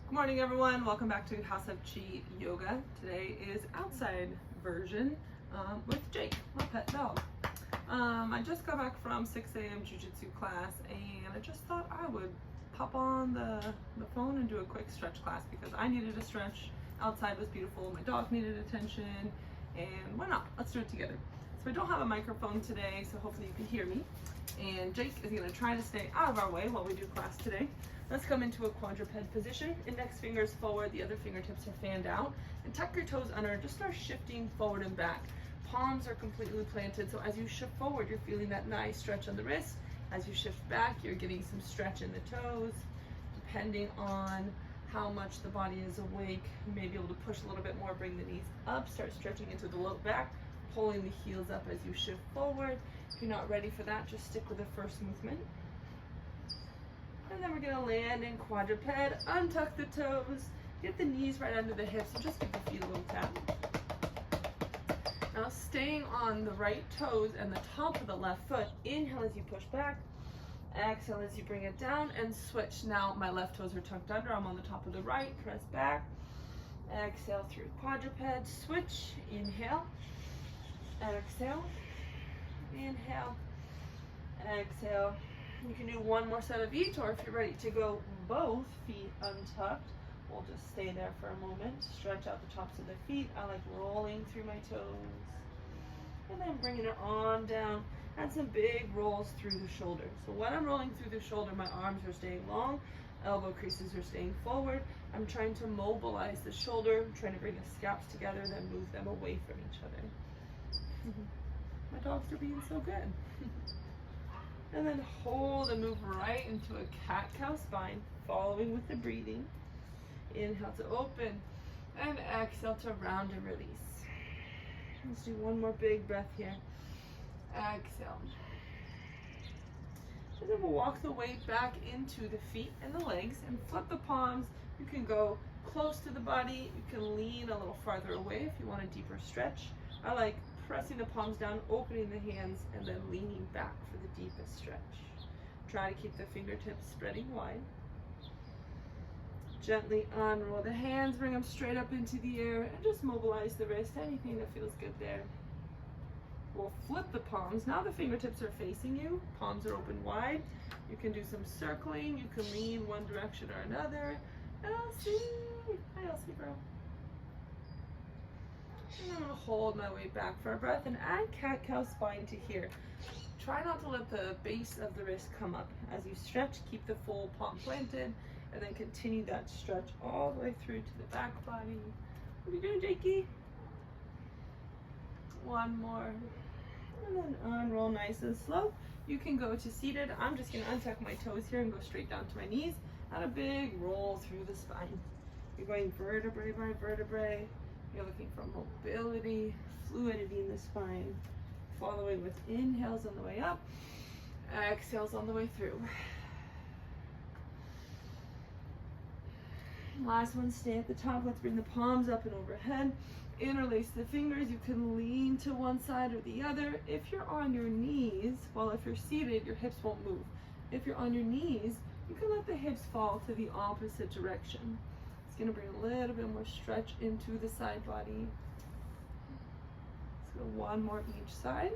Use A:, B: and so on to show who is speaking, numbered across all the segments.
A: Good morning, everyone. Welcome back to House of Chi Yoga. Today is outside version with Jake, my pet dog. I just got back from 6 a.m. jiu-jitsu class, and I just thought I would pop on the phone and do a quick stretch class because I needed a stretch. Outside was beautiful. My dog needed attention, and why not? Let's do it together. So I don't have a microphone today, so hopefully you can hear me. And Jake is going to try to stay out of our way while we do class today. Let's come into a quadruped position. Index fingers forward, the other fingertips are fanned out. And tuck your toes under and just start shifting forward and back. Palms are completely planted, so as you shift forward, you're feeling that nice stretch on the wrist. As you shift back, you're getting some stretch in the toes. Depending on how much the body is awake, you may be able to push a little bit more, bring the knees up, start stretching into the low back, pulling the heels up as you shift forward. If you're not ready for that, just stick with the first movement. And then we're gonna land in quadruped, untuck the toes, get the knees right under the hips, and just give the feet a little tap. Now staying on the right toes and the top of the left foot, inhale as you push back, exhale as you bring it down, and switch. Now my left toes are tucked under, I'm on the top of the right, press back, exhale through quadruped, switch, inhale, exhale, inhale, exhale. You can do one more set of each, or if you're ready to go both feet untucked, we'll just stay there for a moment. Stretch out the tops of the feet. I like rolling through my toes. And then bringing it on down. And some big rolls through the shoulder. So when I'm rolling through the shoulder, my arms are staying long, elbow creases are staying forward. I'm trying to mobilize the shoulder, I'm trying to bring the scalps together, then move them away from each other. My dogs are being so good. And then hold and move right into a cat-cow spine, following with the breathing. Inhale to open, and exhale to round and release. Let's do one more big breath here. Exhale. And then we'll walk the weight back into the feet and the legs and flip the palms. You can go close to the body. You can lean a little farther away if you want a deeper stretch. I like pressing the palms down, opening the hands, and then leaning back for the deepest stretch. Try to keep the fingertips spreading wide. Gently unroll the hands, bring them straight up into the air, and just mobilize the wrist, anything that feels good there. We'll flip the palms. Now the fingertips are facing you, palms are open wide. You can do some circling, you can lean one direction or another. Elsie! Hi Elsie girl. And I'm going to hold my weight back for a breath and add cat-cow spine to here. Try not to let the base of the wrist come up. As you stretch, keep the full palm planted, and then continue that stretch all the way through to the back body. What are you doing, Jakey? One more. And then unroll nice and slow. You can go to seated. I'm just going to untuck my toes here and go straight down to my knees. And a big roll through the spine. You're going vertebrae by vertebrae. You're looking for mobility, fluidity in the spine. Following with inhales on the way up, exhales on the way through. Last one, stay at the top. Let's bring the palms up and overhead. Interlace the fingers. You can lean to one side or the other. If you're on your knees, well, if you're seated, your hips won't move. If you're on your knees, you can let the hips fall to the opposite direction. It's going to bring a little bit more stretch into the side body. So one more each side.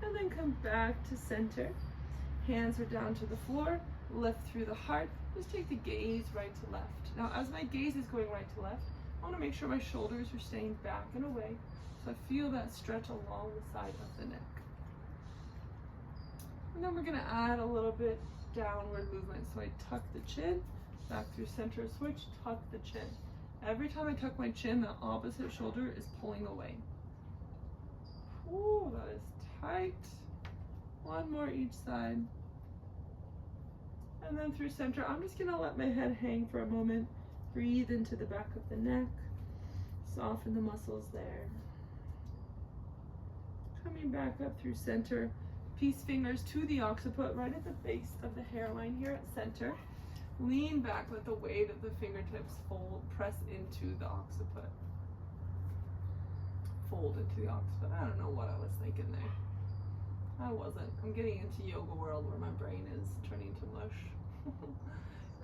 A: And then come back to center. Hands are down to the floor. Lift through the heart. Just take the gaze right to left. Now as my gaze is going right to left, I want to make sure my shoulders are staying back and away. So I feel that stretch along the side of the neck. And then we're going to add a little bit downward movement. So I tuck the chin, back through center, switch, tuck the chin. Every time I tuck my chin, the opposite shoulder is pulling away. Ooh, that is tight. One more each side. And then through center, I'm just gonna let my head hang for a moment. Breathe into the back of the neck. Soften the muscles there. Coming back up through center. Peace fingers to the occiput, right at the base of the hairline here at center. Lean back, let the weight of the fingertips fold, press into the occiput. Fold into the occiput. I don't know what I was thinking there. I wasn't. I'm getting into yoga world where my brain is turning to mush.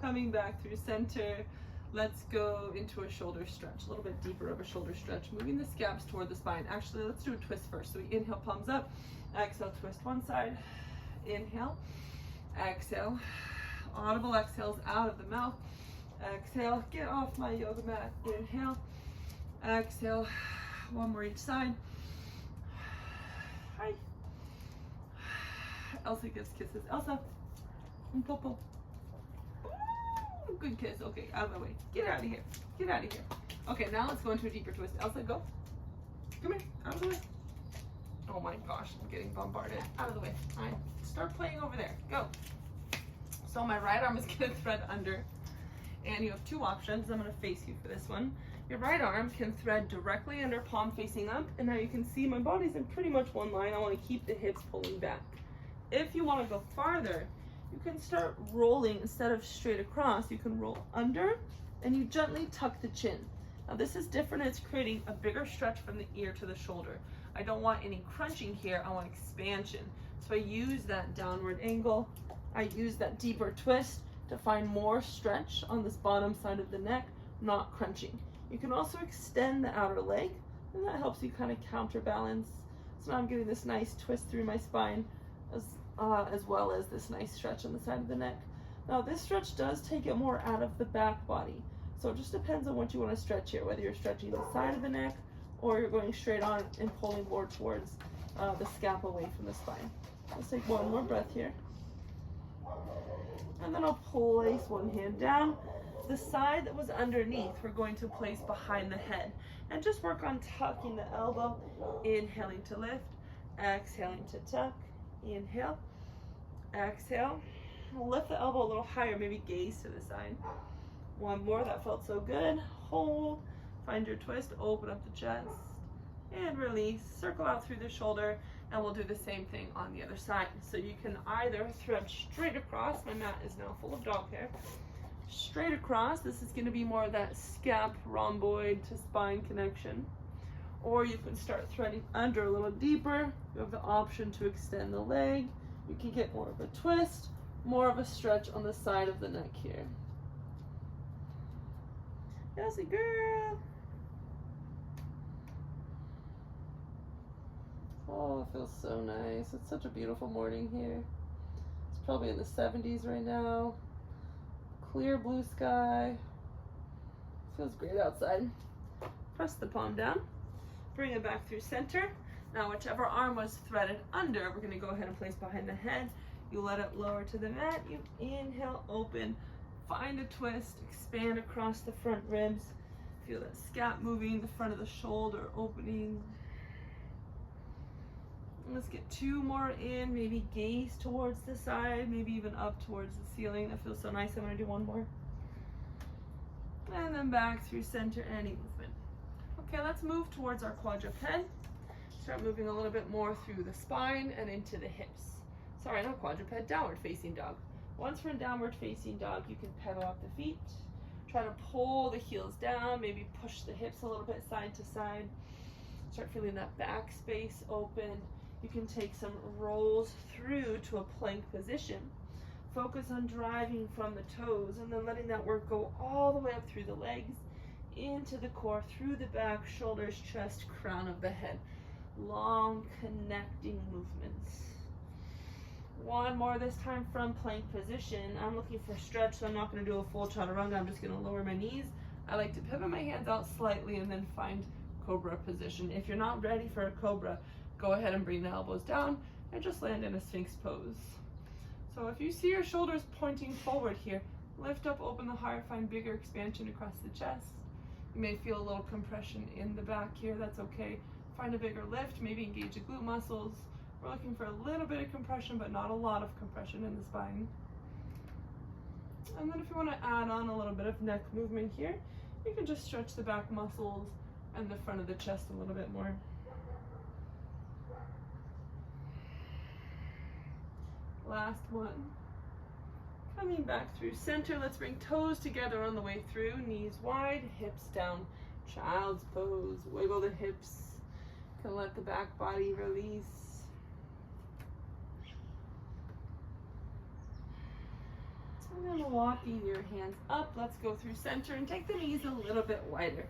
A: Coming back through center. Let's go into a shoulder stretch, a little bit deeper of a shoulder stretch, moving the scabs toward the spine. Actually, let's do a twist first. So we inhale, palms up, exhale, twist one side, inhale, exhale, audible exhales out of the mouth, exhale, get off my yoga mat, inhale, exhale, one more each side. Hi. Elsa gives kisses. Elsa, popo. Good kiss. Okay, out of my way. Get out of here. Get out of here. Okay, now let's go into a deeper twist. Elsa, go. Come here. Out of the way. Oh my gosh, I'm getting bombarded. Out of the way. All right, start playing over there. Go. So my right arm is going to thread under, and you have two options. I'm going to face you for this one. Your right arm can thread directly under, palm facing up, and now you can see my body's in pretty much one line. I want to keep the hips pulling back. If you want to go farther, you can start rolling instead of straight across. You can roll under and you gently tuck the chin. Now this is different. It's creating a bigger stretch from the ear to the shoulder. I don't want any crunching here. I want expansion. So I use that downward angle. I use that deeper twist to find more stretch on this bottom side of the neck, not crunching. You can also extend the outer leg, and that helps you kind of counterbalance. So now I'm getting this nice twist through my spine, as well as this nice stretch on the side of the neck. Now this stretch does take it more out of the back body, so it just depends on what you want to stretch here, whether you're stretching the side of the neck or you're going straight on and pulling more towards the scalp away from the spine. Let's take one more breath here, and then I'll place one hand down. The side that was underneath we're going to place behind the head, and just work on tucking the elbow, inhaling to lift, exhaling to tuck, inhale, exhale, lift the elbow a little higher, maybe gaze to the side. One more, that felt so good. Hold, find your twist, open up the chest, and release. Circle out through the shoulder, and we'll do the same thing on the other side. So you can either thread straight across, my mat is now full of dog hair, straight across. This is going to be more of that scap rhomboid to spine connection. Or you can start threading under a little deeper. You have the option to extend the leg. You can get more of a twist, more of a stretch on the side of the neck here. Yes, girl. Oh, it feels so nice. It's such a beautiful morning here. It's probably in the 70s right now. Clear blue sky. Feels great outside. Press the palm down. Bring it back through center. Now whichever arm was threaded under, we're going to go ahead and place behind the head. You let it lower to the mat. You inhale, open, find a twist, expand across the front ribs. Feel that scap moving, the front of the shoulder opening. Let's get two more in, maybe gaze towards the side, maybe even up towards the ceiling. That feels so nice. I'm going to do one more. And then back through center, any movement. Okay, let's move towards our quadruped. Start moving a little bit more through the spine and into the hips. Sorry, not quadruped, downward facing dog. Once we're in downward facing dog, you can pedal up the feet. Try to pull the heels down, maybe push the hips a little bit side to side. Start feeling that back space open. You can take some rolls through to a plank position. Focus on driving from the toes and then letting that work go all the way up through the legs, into the core, through the back, shoulders, chest, crown of the head. Long connecting movements. One more, this time from plank position. I'm looking for stretch, so I'm not going to do a full chaturanga. I'm just going to lower my knees. I like to pivot my hands out slightly and then find cobra position. If you're not ready for a cobra, go ahead and bring the elbows down and just land in a sphinx pose. So if you see your shoulders pointing forward here, lift up, open the heart, find bigger expansion across the chest. You may feel a little compression in the back here, that's okay. Find a bigger lift, maybe engage the glute muscles. We're looking for a little bit of compression, but not a lot of compression in the spine. And then if you want to add on a little bit of neck movement here, you can just stretch the back muscles and the front of the chest a little bit more. Last one. Coming back through center, let's bring toes together on the way through, knees wide, hips down, child's pose. Wiggle the hips, can let the back body release. And then walking your hands up, let's go through center and take the knees a little bit wider.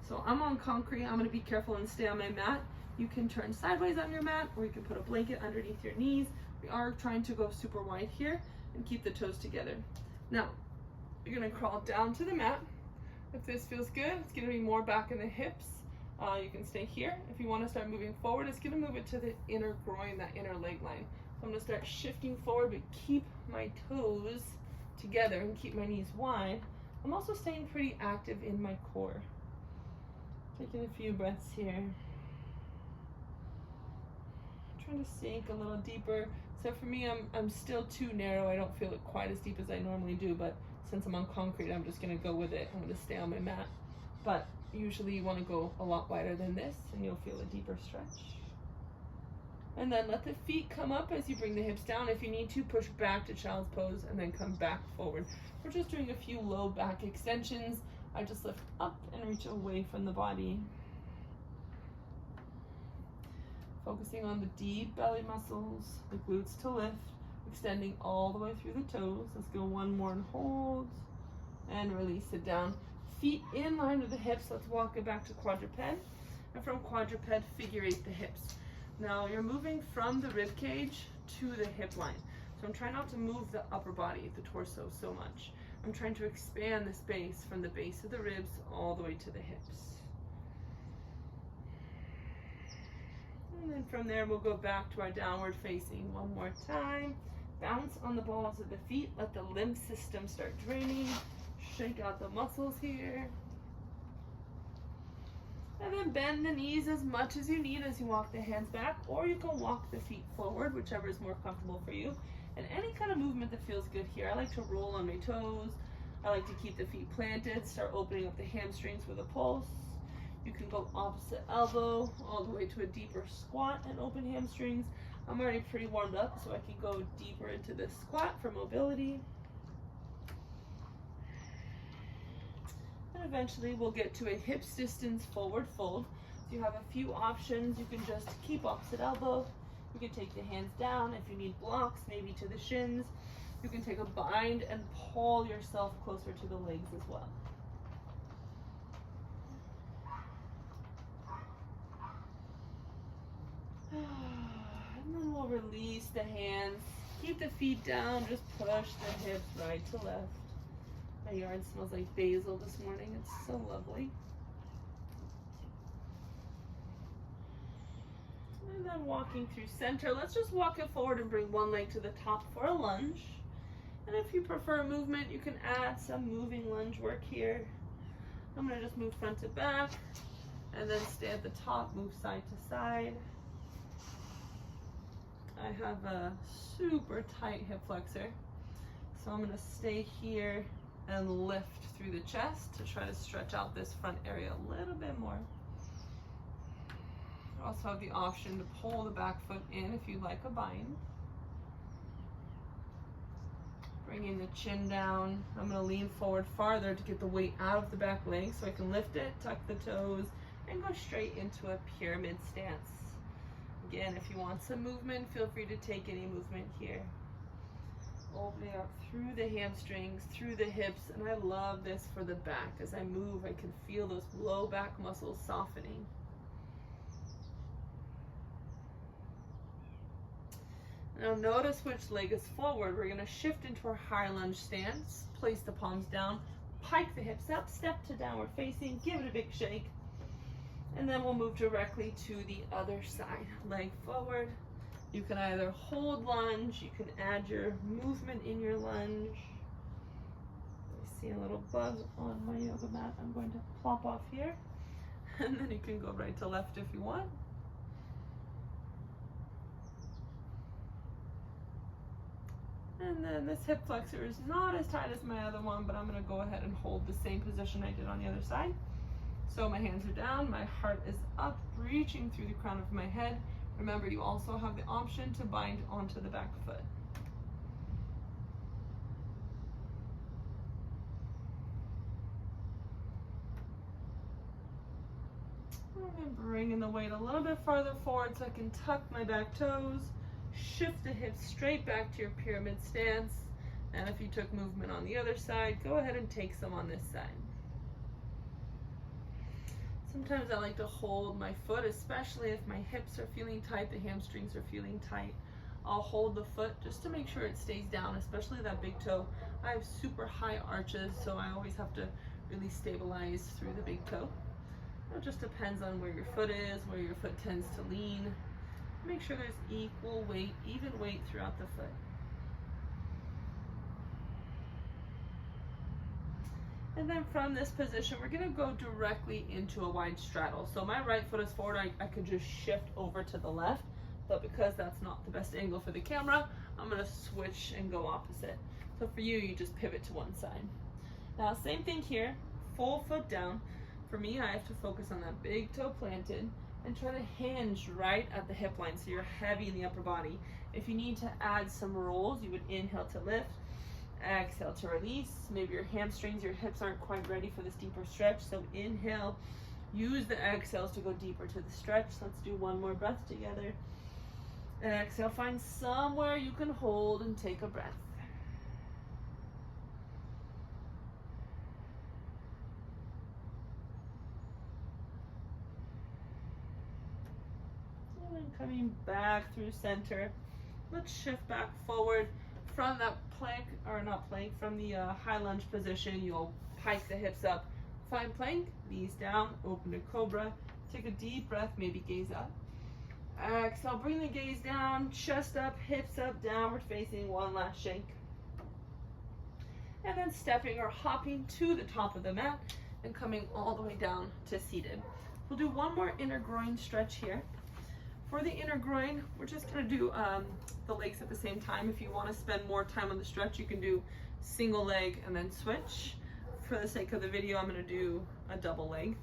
A: So I'm on concrete, I'm gonna be careful and stay on my mat. You can turn sideways on your mat, or you can put a blanket underneath your knees. We are trying to go super wide here and keep the toes together. Now, you're gonna crawl down to the mat. If this feels good, it's gonna be more back in the hips. You can stay here. If you wanna start moving forward, it's gonna move it to the inner groin, that inner leg line. So I'm gonna start shifting forward, but keep my toes together and keep my knees wide. I'm also staying pretty active in my core. Taking a few breaths here. Trying to sink a little deeper. So for me, I'm still too narrow. I don't feel it quite as deep as I normally do, but since I'm on concrete, I'm just gonna go with it. I'm gonna stay on my mat. But usually you wanna go a lot wider than this and you'll feel a deeper stretch. And then let the feet come up as you bring the hips down. If you need to, push back to child's pose and then come back forward. We're just doing a few low back extensions. I just lift up and reach away from the body. Focusing on the deep belly muscles, the glutes to lift, extending all the way through the toes. Let's go one more and hold, and release it down. Feet in line with the hips. Let's walk it back to quadruped, and from quadruped, figure eight the hips. Now you're moving from the rib cage to the hip line. So I'm trying not to move the upper body, the torso, so much. I'm trying to expand the space from the base of the ribs all the way to the hips. And then from there, we'll go back to our downward facing one more time. Bounce on the balls of the feet. Let the lymph system start draining. Shake out the muscles here. And then bend the knees as much as you need as you walk the hands back, or you can walk the feet forward, whichever is more comfortable for you. And any kind of movement that feels good here. I like to roll on my toes. I like to keep the feet planted, start opening up the hamstrings with a pulse. You can go opposite elbow all the way to a deeper squat and open hamstrings. I'm already pretty warmed up, so I can go deeper into this squat for mobility. And eventually we'll get to a hips distance forward fold. So you have a few options. You can just keep opposite elbow. You can take the hands down. If you need blocks, maybe to the shins. You can take a bind and pull yourself closer to the legs as well. And then we'll release the hands. Keep the feet down. Just push the hips right to left. My yard smells like basil this morning. It's so lovely. And then walking through center. Let's just walk it forward and bring one leg to the top for a lunge. And if you prefer movement, you can add some moving lunge work here. I'm going to just move front to back and then stay at the top, move side to side. I have a super tight hip flexor, so I'm going to stay here and lift through the chest to try to stretch out this front area a little bit more. You also have the option to pull the back foot in if you'd like a bind. Bringing the chin down. I'm going to lean forward farther to get the weight out of the back leg so I can lift it, tuck the toes, and go straight into a pyramid stance. Again, if you want some movement, feel free to take any movement here. Opening up through the hamstrings, through the hips, and I love this for the back. As I move, I can feel those low back muscles softening. Now notice which leg is forward. We're going to shift into our high lunge stance. Place the palms down, pike the hips up, step to downward facing, give it a big shake. And then we'll move directly to the other side. Leg forward. You can either hold lunge, you can add your movement in your lunge. I see a little bug on my yoga mat. I'm going to plop off here. And then you can go right to left if you want. And then this hip flexor is not as tight as my other one, but I'm going to go ahead and hold the same position I did on the other side. So my hands are down, my heart is up, reaching through the crown of my head. Remember, you also have the option to bind onto the back foot. And bringing the weight a little bit farther forward so I can tuck my back toes, shift the hips straight back to your pyramid stance, And if you took movement on the other side, go ahead and take some on this side. Sometimes I like to hold my foot, especially if my hips are feeling tight, the hamstrings are feeling tight. I'll hold the foot just to make sure it stays down, especially that big toe. I have super high arches, so I always have to really stabilize through the big toe. It just depends on where your foot is, where your foot tends to lean. Make sure there's equal weight, even weight throughout the foot. And then from this position, we're gonna go directly into a wide straddle. So my right foot is forward, I could just shift over to the left, but because that's not the best angle for the camera, I'm gonna switch and go opposite. So for you, you just pivot to one side. Now, same thing here, full foot down. For me, I have to focus on that big toe planted and try to hinge right at the hip line so you're heavy in the upper body. If you need to add some rolls, you would inhale to lift, exhale to release. Maybe your hamstrings, your hips aren't quite ready for this deeper stretch, so inhale, use the exhales to go deeper to the stretch. Let's do one more breath together. Exhale, find somewhere you can hold and take a breath. And then coming back through center. Let's shift back forward from that plank, or not plank, from the high lunge position. You'll hike the hips up, find plank, knees down, open to cobra. Take a deep breath, maybe gaze up. Exhale, bring the gaze down, chest up, hips up, downward facing, one last shake. And then stepping or hopping to the top of the mat and coming all the way down to seated. We'll do one more inner groin stretch here. For the inner groin, we're just gonna do the legs at the same time. If you wanna spend more time on the stretch, you can do single leg and then switch. For the sake of the video, I'm gonna do a double leg.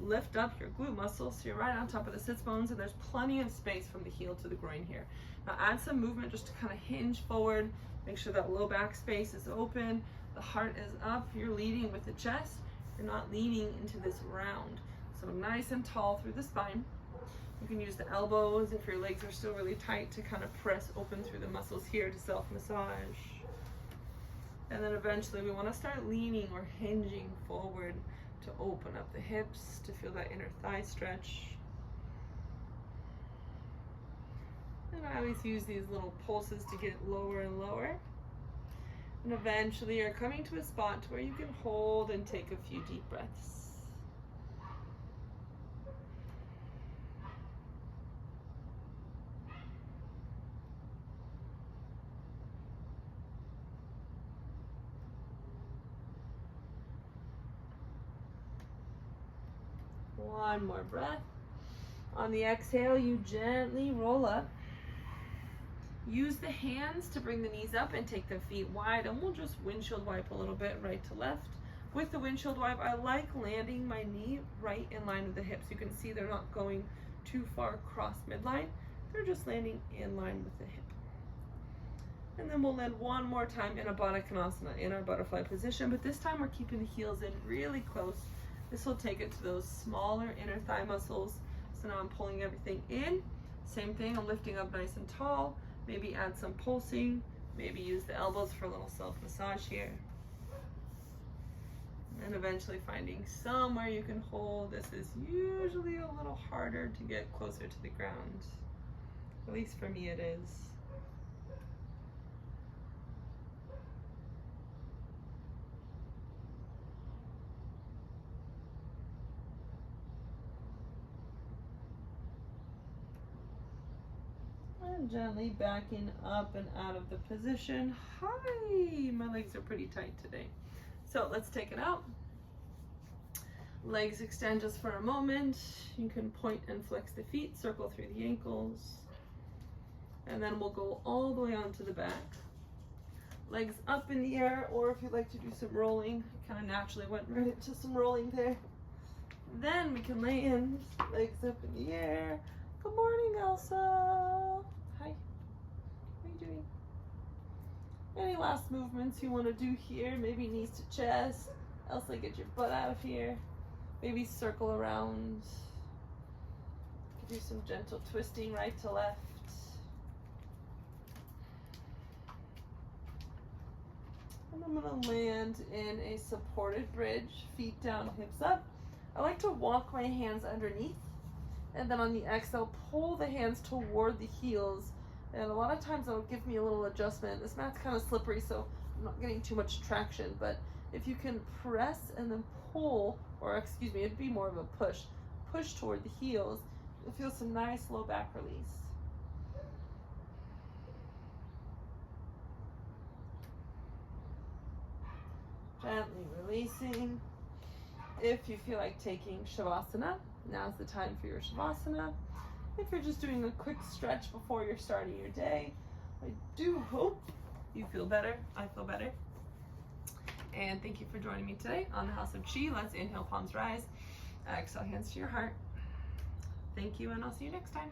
A: Lift up your glute muscles so you're right on top of the sits bones, and there's plenty of space from the heel to the groin here. Now add some movement just to kind of hinge forward. Make sure that low back space is open, the heart is up, you're leading with the chest, you're not leaning into this round. So nice and tall through the spine. You can use the elbows if your legs are still really tight to kind of press open through the muscles here to self-massage. And then eventually we want to start leaning or hinging forward to open up the hips, to feel that inner thigh stretch. And I always use these little pulses to get lower and lower. And eventually you're coming to a spot where you can hold and take a few deep breaths. One more breath. On the exhale, you gently roll up. Use the hands to bring the knees up and take the feet wide, and we'll just windshield wipe a little bit right to left. With the windshield wipe, I like landing my knee right in line with the hips. You can see they're not going too far across midline. They're just landing in line with the hip. And then we'll land one more time in a Baddha Konasana, in our butterfly position, but this time we're keeping the heels in really close. This will take it to those smaller inner thigh muscles. So now I'm pulling everything in. Same thing, I'm lifting up nice and tall. Maybe add some pulsing. Maybe use the elbows for a little self-massage here. And eventually finding somewhere you can hold. This is usually a little harder to get closer to the ground. At least for me it is. And gently backing up and out of the position. Hi, my legs are pretty tight today. So let's take it out. Legs extend just for a moment. You can point and flex the feet, circle through the ankles. And then we'll go all the way onto the back. Legs up in the air, or if you'd like to do some rolling, kind of naturally went right into some rolling there. Then we can lay in, legs up in the air. Good morning, Elsa. Hi, how are you doing? Any last movements you want to do here? Maybe knees to chest. Elsa, get your butt out of here. Maybe circle around. Do some gentle twisting right to left. And I'm gonna land in a supported bridge, feet down, hips up. I like to walk my hands underneath, and then on the exhale, pull the hands toward the heels. And a lot of times it'll give me a little adjustment. This mat's kind of slippery, so I'm not getting too much traction, but if you can press and then pull, or excuse me, it'd be more of a push toward the heels, you'll feel some nice low back release. Gently releasing. If you feel like taking Shavasana, now's the time for your Shavasana. If you're just doing a quick stretch before you're starting your day, I do hope you feel better. I feel better. And thank you for joining me today on the House of Chi. Let's inhale, palms rise. Exhale, hands to your heart. Thank you, and I'll see you next time.